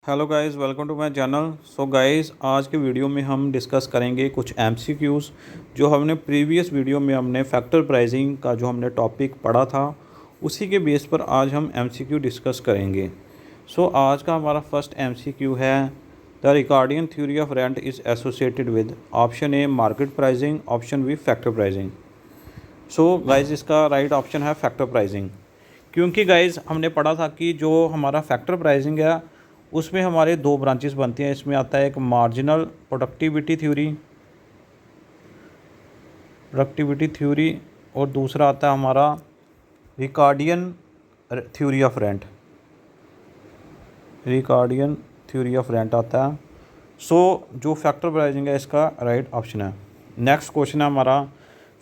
Hello guys, welcome to my channel. So guys, आज के video में हम डिस्कस करेंगे कुछ एमसीक्यूज़ जो हमने प्रीवियस वीडियो में हमने फैक्टर प्राइसिंग का जो हमने टॉपिक पढ़ा था, उसी के बेस पर आज हम एमसीक्यू डिस्कस करेंगे। सो आज का हमारा फर्स्ट एमसीक्यू है, the Ricardian theory of rent is associated with option A market pricing, option B factor pricing. So guys, इसका राइट ऑप्शन है फैक्टर प्राइसिंग। क्योंकि गाइस हमने पढ़ा था कि जो हमारा फैक्टर प्राइसिंग है उसमें हमारे दो ब्रांचेस बनती हैं। इसमें आता है एक मार्जिनल प्रोडक्टिविटी थ्योरी और दूसरा आता है हमारा रिकॉर्डियन थ्योरी ऑफ रेंट। आता है। सो जो फैक्टर प्राइसिंग है इसका राइट ऑप्शन है। नेक्स्ट क्वेश्चन है हमारा,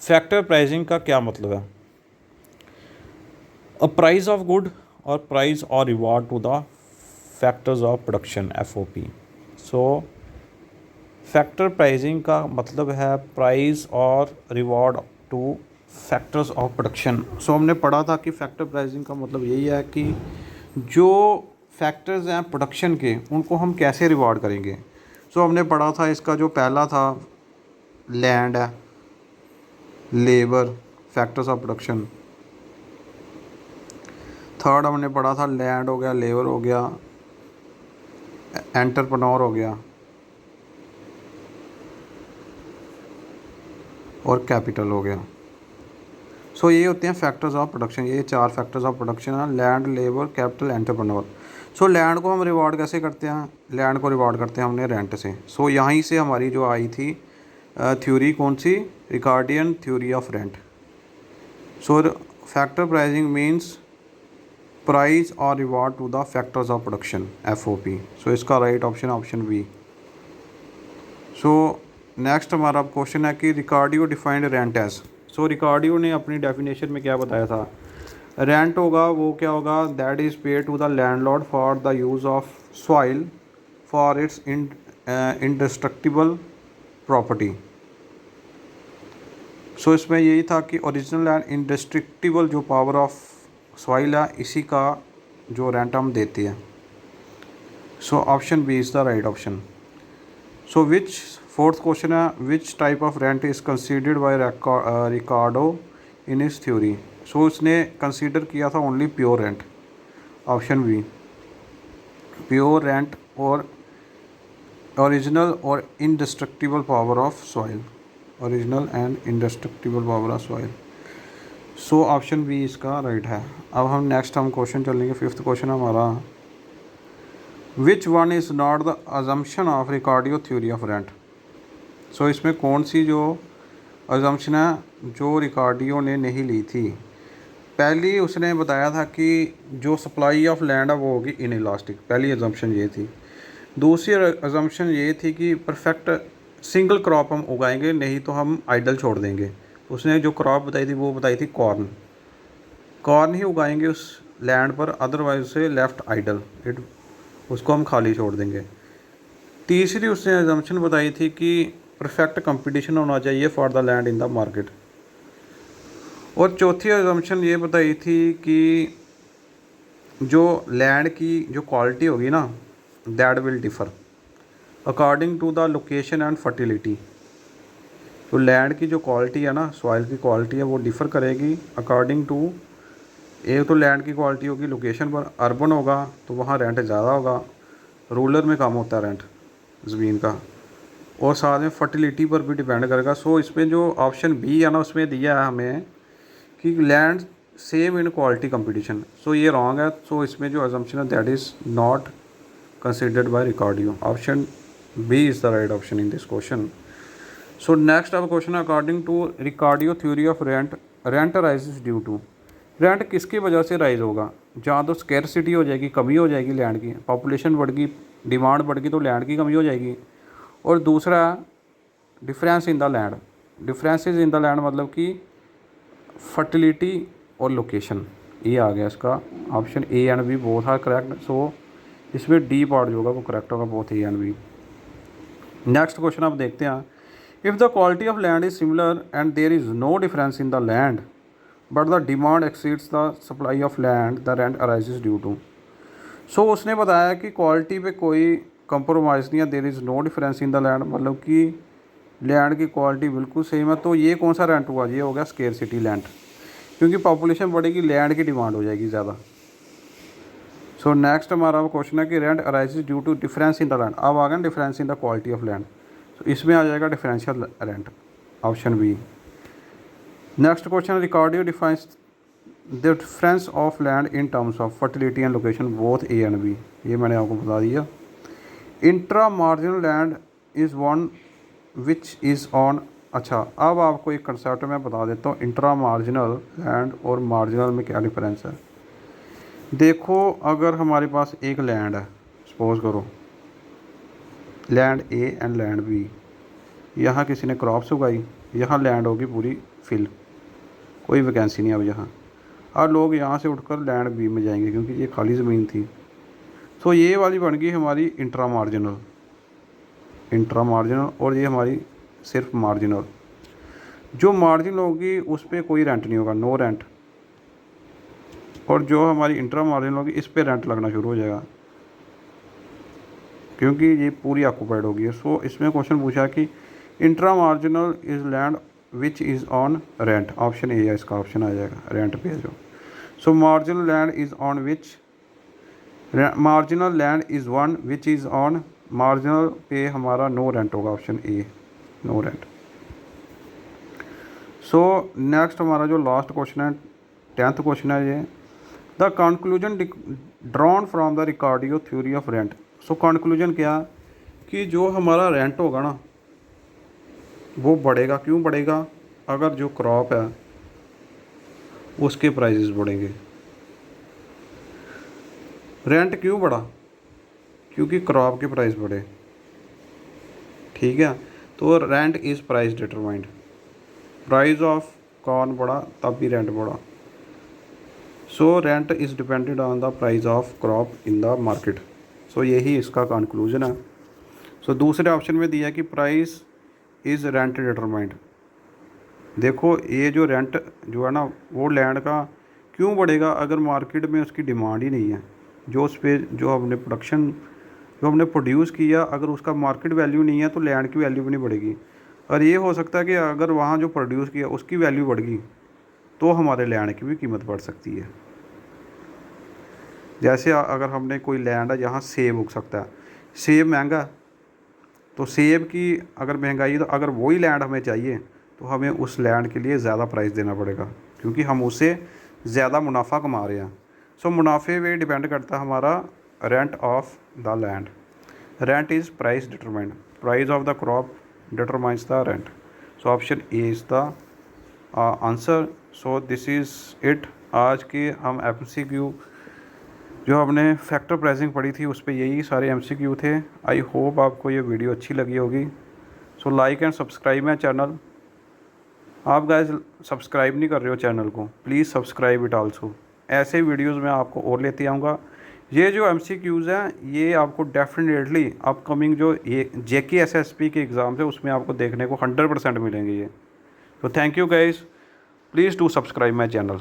फैक्टर प्राइसिंग का क्या मतलब है? अ प्राइस ऑफ गुड और प्राइस और reward to the factors of production FOP। So factor pricing का मतलब है प्राइस और reward to factors of production. So हमने पढ़ा था कि फैक्टर प्राइसिंग का मतलब यही है कि जो फैक्टर्स हैं प्रोडक्शन के उनको हम कैसे रिवॉर्ड करेंगे। सो हमने पढ़ा था, इसका जो पहला था लैंड है, labour, factors of production. Third हमने पढ़ा था लैंड हो गया, लेबर हो गया, एंटरप्रेन्योर हो गया और कैपिटल हो गया। सो ये होते हैं फैक्टर्स ऑफ प्रोडक्शन। ये चार फैक्टर्स ऑफ प्रोडक्शन है, land, labour, capital, entrepreneur. So land को हम रिवॉर्ड कैसे करते हैं? लैंड को रिवॉर्ड करते हैं हमने रेंट से। सो यहीं से हमारी जो आई थी थ्योरी, कौन सी? Ricardian theory of rent. So factor pricing means price और reward to the factors of production FOP। So इसका right option option B. So next हमारा क्वेश्चन है कि Ricardo defined rent as. So Ricardo ने अपनी definition में क्या बताया था? रेंट होगा वो क्या होगा? That is paid to the landlord for the use of soil for its indestructible property. So इसमें यही था कि ओरिजिनल एंड इंडिस्ट्रक्टिबल जो पावर ऑफ सॉइल है, इसी का जो रेंट हम देते हैं। So option B is the right option. So which fourth question है, which type of rent is considered by Ricardo in his theory. So उसने कंसीडर किया था only pure rent, option B, pure rent और original और indestructible power of soil, original and indestructible power of soil. So option B इसका right है। अब हम next question चलेंगे। फिफ्थ क्वेश्चन हमारा, which one is not the assumption of Ricardo theory of rent. So इसमें कौन सी जो अजम्पशन है जो रिकॉर्डियो ने नहीं ली थी? पहली उसने बताया था कि जो सप्लाई ऑफ लैंड है वो होगी इनइलास्टिक, पहली अजम्पशन ये थी। दूसरी अजम्पशन ये थी कि परफेक्ट सिंगल क्रॉप हम उगाएंगे, नहीं तो हम आइडल छोड़ देंगे। उसने जो क्रॉप बताई थी वो बताई थी कॉर्न ही उगाएंगे उस लैंड पर, अदरवाइज उसे लेफ्ट आइडल, उसको हम खाली छोड़ देंगे। तीसरी उसने अजम्पशन बताई थी कि परफेक्ट कंपटीशन होना चाहिए for the land in the market. और चौथी अजम्पशन ये बताई थी कि जो लैंड की जो क्वालिटी होगी ना, that will differ according to the location and fertility. तो लैंड की जो क्वालिटी है ना, सॉइल की क्वालिटी है, वो डिफ़र करेगी अकॉर्डिंग टू, एक तो लैंड की क्वालिटी होगी लोकेशन पर। अर्बन होगा तो वहाँ रेंट ज़्यादा होगा, रूरल में कम होता है रेंट ज़मीन का, और साथ में फर्टिलिटी पर भी डिपेंड करेगा। सो इसमें जो ऑप्शन बी है ना, उसमें दिया है हमें कि land same in quality competition. So ये रॉन्ग है। सो इसमें जो अजम्पशन है that is not considered by Ricardo. Option B is the right option in this question. So next अब question, according to Ricardo theory of rent, rent rises due to. Rent किसकी वजह से rise होगा? जहाँ तो scarcity हो जाएगी, कमी हो जाएगी लैंड की, पॉपुलेशन बढ़ गई, डिमांड बढ़ गई तो लैंड की कमी हो जाएगी। और दूसरा difference in the land, differences in the land मतलब कि फर्टिलिटी और लोकेशन। ये आ गया इसका option A and B both are correct. So इसमें डी पार्ट जो होगा वो करेक्ट होगा, both A and B. Next question आप देखते हैं, if the quality of land is similar and there is no difference in the land but the demand exceeds the supply of land, the rent arises due to. So उसने बताया कि quality पे कोई compromise नहीं है, there is no difference in the land, मतलब कि land की क्वालिटी बिल्कुल सेम है। तो ये कौन सा रेंट हुआ, ये हो गया स्केरसिटी लैंड, क्योंकि पॉपुलेशन बढ़ेगी लैंड की डिमांड हो जाएगी ज़्यादा। सो नेक्स्ट हमारा क्वेश्चन है कि rent arises due to difference in the land. अब आ गया difference in the quality of land, तो इसमें आ जाएगा differential rent, option B. Next question, Ricardo defines the difference of land in terms of fertility and location both A and B. ये मैंने आपको बता दिया। Intra marginal land is one which is on. अच्छा, अब आपको एक कंसेप्ट मैं बता देता हूँ, इंट्रा मार्जिनल लैंड और मार्जिनल में क्या डिफरेंस है। देखो, अगर हमारे पास एक लैंड है, सपोज करो land A and land B, यहाँ किसी ने क्रॉप्स उगाई, यहाँ लैंड होगी पूरी फिल, कोई वैकेंसी नहीं अब यहाँ, और लोग यहाँ से उठकर लैंड बी में जाएंगे क्योंकि ये खाली ज़मीन थी। तो ये वाली बन गई हमारी इंट्रा मार्जिनल, और ये हमारी सिर्फ मार्जिनल। जो मार्जिन होगी उस पर कोई रेंट नहीं होगा, नो रेंट, और जो हमारी इंट्रा मार्जिनल होगी इस पर रेंट लगना शुरू हो जाएगा क्योंकि ये पूरी ऑक्यूपाइड होगी। सो इसमें क्वेश्चन पूछा कि intra marginal is land which is on rent, option A है इसका, ऑप्शन आ जाएगा रेंट पे जो। So marginal land is on which, marginal land is one which is on marginal पे हमारा नो रेंट होगा, option A, no rent. So next हमारा जो लास्ट क्वेश्चन है, 10th क्वेश्चन है ये, the conclusion drawn from the Ricardo theory of rent. So conclusion क्या, कि जो हमारा रेंट होगा ना वो बढ़ेगा। क्यों बढ़ेगा, अगर जो क्रॉप है उसके प्राइसेस बढ़ेंगे। रेंट क्यों बढ़ा, क्योंकि क्रॉप के प्राइस बढ़े, ठीक है। तो rent is price determined, price of corn बढ़ा तब भी रेंट बढ़ा। So rent is depended on the price of crop in the market. So यही इसका कंक्लूजन है। सो दूसरे ऑप्शन में दिया कि प्राइस इज़ रेंट डिटरमाइंड। देखो, ये जो रेंट जो है ना वो लैंड का क्यों बढ़ेगा, अगर मार्केट में उसकी डिमांड ही नहीं है। जो उस पर जो हमने प्रोड्यूस किया, अगर उसका मार्केट वैल्यू नहीं है तो लैंड की वैल्यू भी नहीं बढ़ेगी। और ये हो सकता है कि अगर वहाँ जो प्रोड्यूस किया उसकी वैल्यू बढ़ गई तो हमारे लैंड की भी कीमत बढ़ सकती है। जैसे अगर हमने कोई लैंड है जहाँ सेब उग सकता है, सेब महंगा, तो सेब की अगर महंगाई है तो अगर वही लैंड हमें चाहिए तो हमें उस लैंड के लिए ज़्यादा प्राइस देना पड़ेगा क्योंकि हम उससे ज़्यादा मुनाफा कमा रहे हैं। सो मुनाफे पे डिपेंड करता है हमारा rent of the land. Rent is price determined, price of the crop determines the rent. So option A is the answer. So this is it. आज के हम MCQ जो हमने फैक्टर प्राइसिंग पढ़ी थी उस पर यही सारे MCQ थे। आई होप आपको ये वीडियो अच्छी लगी होगी। So like and subscribe my channel. आप गाइस सब्सक्राइब नहीं कर रहे हो चैनल को, प्लीज़ सब्सक्राइब इट आल्सो। ऐसे वीडियोस मैं आपको और लेते आऊँगा। ये जो MCQs हैं ये आपको डेफिनेटली अपकमिंग जो ये JK SSP के एग्ज़ाम्स है उसमें आपको देखने को 100% मिलेंगे ये। तो thank you guys, please do subscribe my channel.